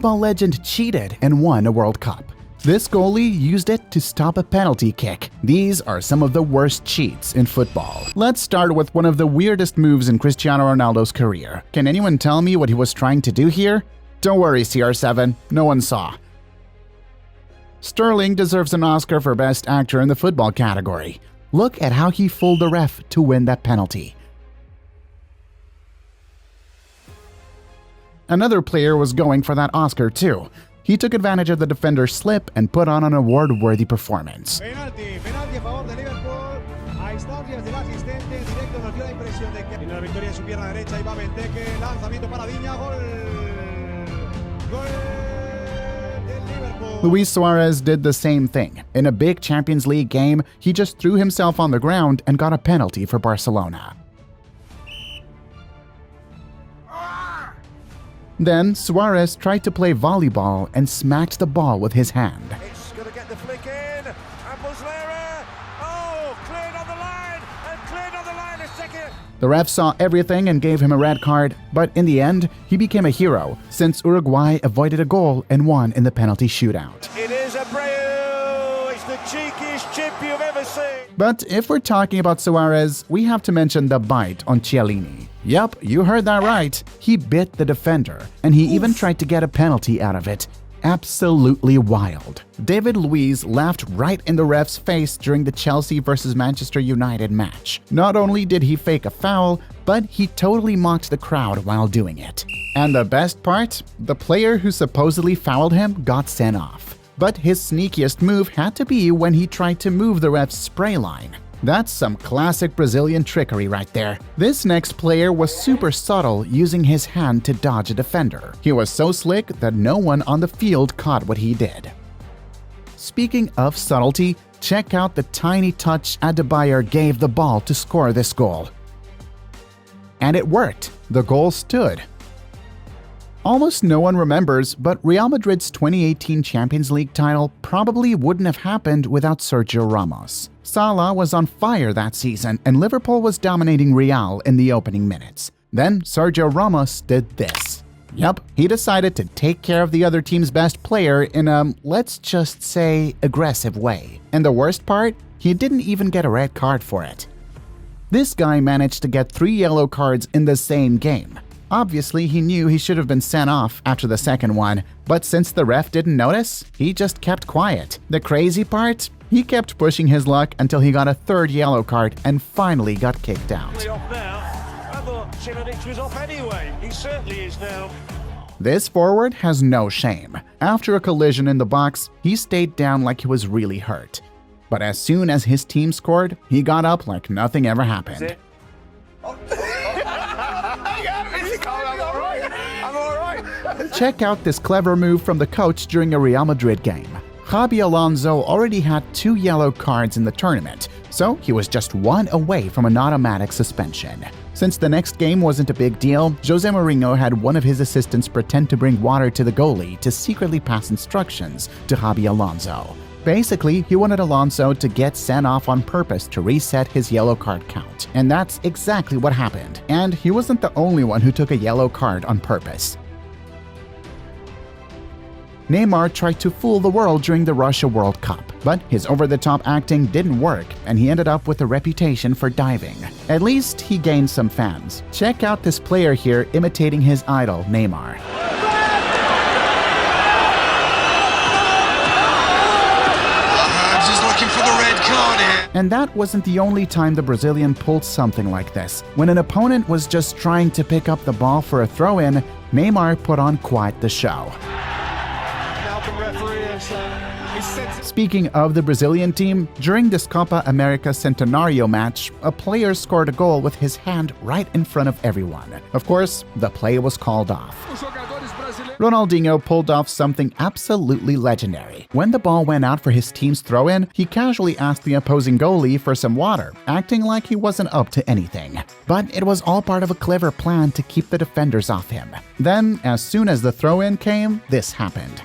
football legend cheated and won a World Cup. This goalie used it to stop a penalty kick. These are some of the worst cheats in football. Let's start with one of the weirdest moves in Cristiano Ronaldo's career. Can anyone tell me what he was trying to do here? Don't worry, CR7, no one saw. Sterling deserves an Oscar for Best Actor in the football category. Look at how he fooled the ref to win that penalty. Another player was going for that Oscar too. He took advantage of the defender's slip and put on an award-worthy performance. Penalti a favor de Liverpool. A instancias del asistente, directo nos dio la impresión de que tiene la victoria en su pierna derecha y va Benteke, lanzamiento para Diña, gol. Gol del Liverpool. Luis Suarez did the same thing. In a big Champions League game, he just threw himself on the ground and got a penalty for Barcelona. Then, Suarez tried to play volleyball and smacked the ball with his hand. It's going to get the flick in, and Muslera, cleared on the line, and cleared on the line a second. The ref saw everything and gave him a red card, but in the end, he became a hero since Uruguay avoided a goal and won in the penalty shootout. It is Abreu, it's the cheekiest chip you've ever seen. But if we're talking about Suarez, we have to mention the bite on Chiellini. Yup, you heard that right. He bit the defender, and he even tried to get a penalty out of it. Absolutely wild. David Luiz laughed right in the ref's face during the Chelsea vs Manchester United match. Not only did he fake a foul, but he totally mocked the crowd while doing it. And the best part? The player who supposedly fouled him got sent off. But his sneakiest move had to be when he tried to move the ref's spray line. That's some classic Brazilian trickery right there. This next player was super subtle, using his hand to dodge a defender. He was so slick that no one on the field caught what he did. Speaking of subtlety, check out the tiny touch Adebayor gave the ball to score this goal. And it worked. The goal stood. Almost no one remembers, but Real Madrid's 2018 Champions League title probably wouldn't have happened without Sergio Ramos. Salah was on fire that season, and Liverpool was dominating Real in the opening minutes. Then Sergio Ramos did this. Yup, he decided to take care of the other team's best player in a, let's just say, aggressive way. And the worst part? He didn't even get a red card for it. This guy managed to get 3 yellow cards in the same game. Obviously, he knew he should have been sent off after the second one, but since the ref didn't notice, he just kept quiet. The crazy part? He kept pushing his luck until he got a 3rd yellow card and finally got kicked out. Off now. I thought Ciminic was off anyway. He certainly is now. This forward has no shame. After a collision in the box, he stayed down like he was really hurt. But as soon as his team scored, he got up like nothing ever happened. Check out this clever move from the coach during a Real Madrid game. Xabi Alonso already had 2 yellow cards in the tournament, so he was just 1 away from an automatic suspension. Since the next game wasn't a big deal, Jose Mourinho had one of his assistants pretend to bring water to the goalie to secretly pass instructions to Xabi Alonso. Basically, he wanted Alonso to get sent off on purpose to reset his yellow card count. And that's exactly what happened. And he wasn't the only one who took a yellow card on purpose. Neymar tried to fool the world during the Russia World Cup, but his over-the-top acting didn't work, and he ended up with a reputation for diving. At least he gained some fans. Check out this player here imitating his idol, Neymar. Just looking for the red card here. And that wasn't the only time the Brazilian pulled something like this. When an opponent was just trying to pick up the ball for a throw-in, Neymar put on quite the show. Speaking of the Brazilian team, during this Copa America Centenario match, a player scored a goal with his hand right in front of everyone. Of course, the play was called off. Ronaldinho pulled off something absolutely legendary. When the ball went out for his team's throw-in, he casually asked the opposing goalie for some water, acting like he wasn't up to anything. But it was all part of a clever plan to keep the defenders off him. Then, as soon as the throw-in came, this happened.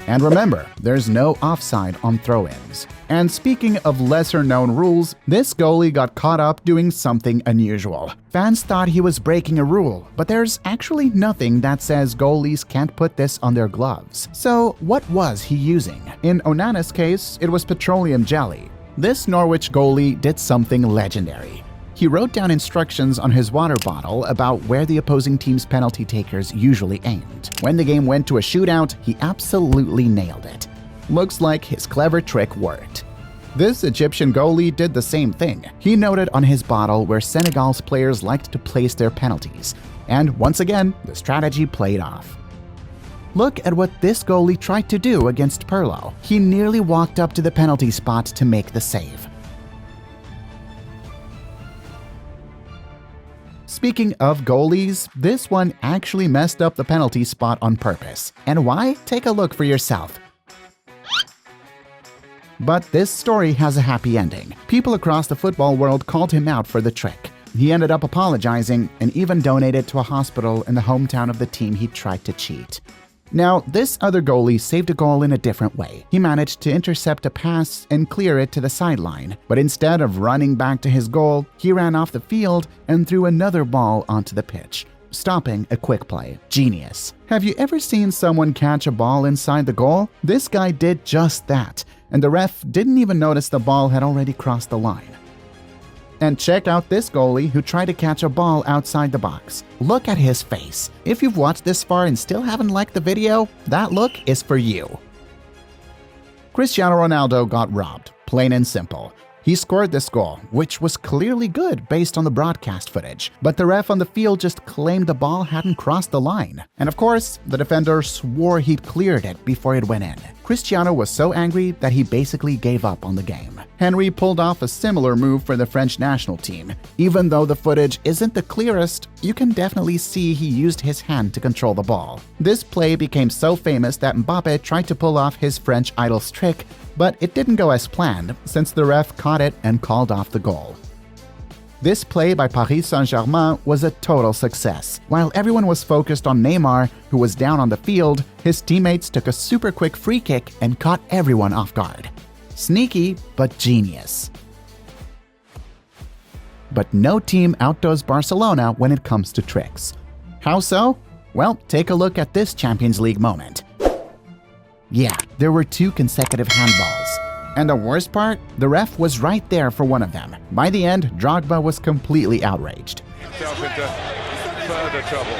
And remember, there's no offside on throw-ins. And speaking of lesser-known rules, this goalie got caught up doing something unusual. Fans thought he was breaking a rule, but there's actually nothing that says goalies can't put this on their gloves. So what was he using? In Onana's case, it was petroleum jelly. This Norwich goalie did something legendary. He wrote down instructions on his water bottle about where the opposing team's penalty takers usually aimed. When the game went to a shootout, he absolutely nailed it. Looks like his clever trick worked. This Egyptian goalie did the same thing. He noted on his bottle where Senegal's players liked to place their penalties. And once again, the strategy played off. Look at what this goalie tried to do against Pirlo. He nearly walked up to the penalty spot to make the save. Speaking of goalies, this one actually messed up the penalty spot on purpose. And why? Take a look for yourself. But this story has a happy ending. People across the football world called him out for the trick. He ended up apologizing and even donated to a hospital in the hometown of the team he tried to cheat. Now, this other goalie saved a goal in a different way. He managed to intercept a pass and clear it to the sideline, but instead of running back to his goal, he ran off the field and threw another ball onto the pitch, stopping a quick play. Genius. Have you ever seen someone catch a ball inside the goal? This guy did just that, and the ref didn't even notice the ball had already crossed the line. And check out this goalie who tried to catch a ball outside the box. Look at his face. If you've watched this far and still haven't liked the video, that look is for you. Cristiano Ronaldo got robbed, plain and simple. He scored this goal, which was clearly good based on the broadcast footage, but the ref on the field just claimed the ball hadn't crossed the line. And of course, the defender swore he'd cleared it before it went in. Cristiano was so angry that he basically gave up on the game. Henry pulled off a similar move for the French national team. Even though the footage isn't the clearest, you can definitely see he used his hand to control the ball. This play became so famous that Mbappe tried to pull off his French idol's trick, but it didn't go as planned since the ref caught it and called off the goal. This play by Paris Saint-Germain was a total success. While everyone was focused on Neymar, who was down on the field, his teammates took a super quick free kick and caught everyone off guard. Sneaky, but genius. But no team outdoes Barcelona when it comes to tricks. How so? Well, take a look at this Champions League moment. Yeah, there were 2 consecutive handballs. And the worst part? The ref was right there for one of them. By the end, Drogba was completely outraged. Himself into further trouble.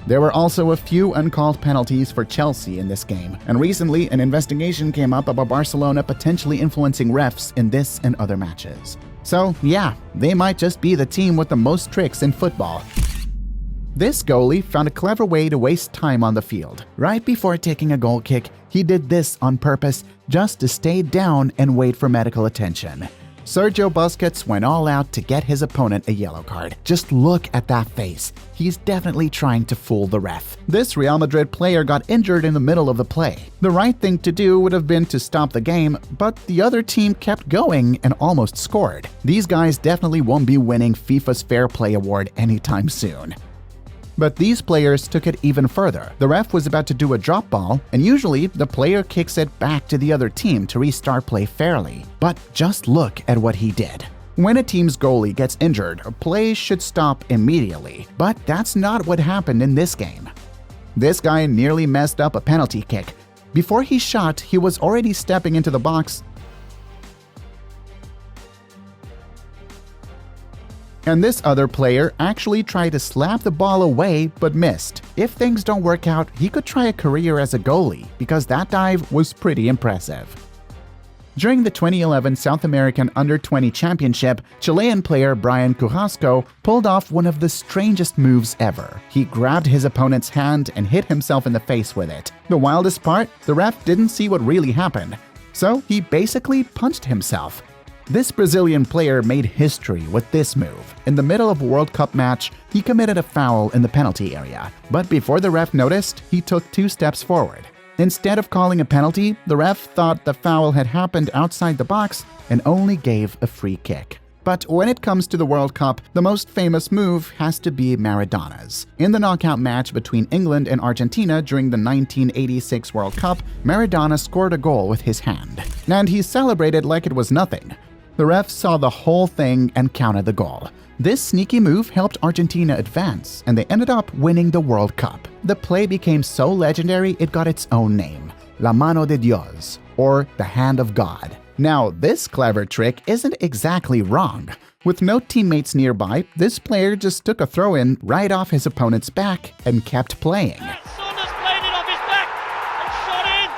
There were also a few uncalled penalties for Chelsea in this game, and recently an investigation came up about Barcelona potentially influencing refs in this and other matches. So yeah, they might just be the team with the most tricks in football. This goalie found a clever way to waste time on the field. Right before taking a goal kick, he did this on purpose just to stay down and wait for medical attention. Sergio Busquets went all out to get his opponent a yellow card. Just look at that face. He's definitely trying to fool the ref. This Real Madrid player got injured in the middle of the play. The right thing to do would have been to stop the game, but the other team kept going and almost scored. These guys definitely won't be winning FIFA's Fair Play Award anytime soon. But these players took it even further. The ref was about to do a drop ball, and usually the player kicks it back to the other team to restart play fairly. But just look at what he did. When a team's goalie gets injured, play should stop immediately. But that's not what happened in this game. This guy nearly messed up a penalty kick. Before he shot, he was already stepping into the box, and this other player actually tried to slap the ball away but missed. If things don't work out, he could try a career as a goalie because that dive was pretty impressive. During the 2011 South American Under-20 Championship, Chilean player Brian Carrasco pulled off one of the strangest moves ever. He grabbed his opponent's hand and hit himself in the face with it. The wildest part? The ref didn't see what really happened, so he basically punched himself. This Brazilian player made history with this move. In the middle of a World Cup match, he committed a foul in the penalty area, but before the ref noticed, he took 2 steps forward. Instead of calling a penalty, the ref thought the foul had happened outside the box and only gave a free kick. But when it comes to the World Cup, the most famous move has to be Maradona's. In the knockout match between England and Argentina during the 1986 World Cup, Maradona scored a goal with his hand, and he celebrated like it was nothing. The ref saw the whole thing and counted the goal. This sneaky move helped Argentina advance, and they ended up winning the World Cup. The play became so legendary it got its own name, La Mano de Dios, or the Hand of God. Now, this clever trick isn't exactly wrong. With no teammates nearby, this player just took a throw-in right off his opponent's back and kept playing. Saunders played it off his back and shot in.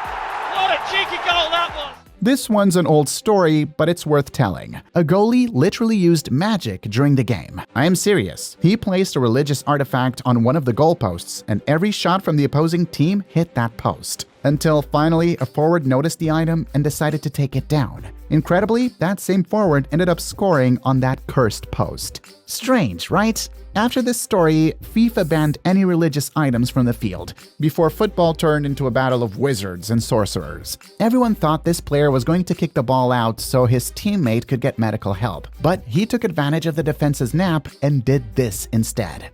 What a cheeky goal that was! This one's an old story, but it's worth telling. A goalie literally used magic during the game. I am serious. He placed a religious artifact on one of the goalposts, and every shot from the opposing team hit that post. Until finally, a forward noticed the item and decided to take it down. Incredibly, that same forward ended up scoring on that cursed post. Strange, right? After this story, FIFA banned any religious items from the field, before football turned into a battle of wizards and sorcerers. Everyone thought this player was going to kick the ball out so his teammate could get medical help, but he took advantage of the defense's nap and did this instead.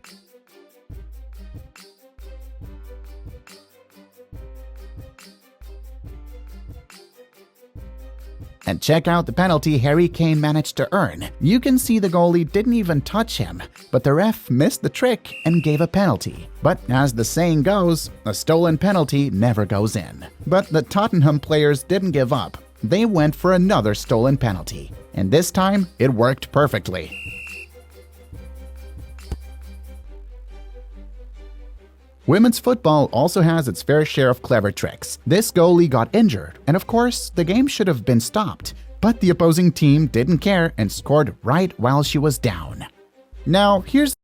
And check out the penalty Harry Kane managed to earn. You can see the goalie didn't even touch him, but the ref missed the trick and gave a penalty. But as the saying goes, a stolen penalty never goes in. But the Tottenham players didn't give up. They went for another stolen penalty. And this time, it worked perfectly. Women's football also has its fair share of clever tricks. This goalie got injured, and of course, the game should have been stopped. But the opposing team didn't care and scored right while she was down. Now, here's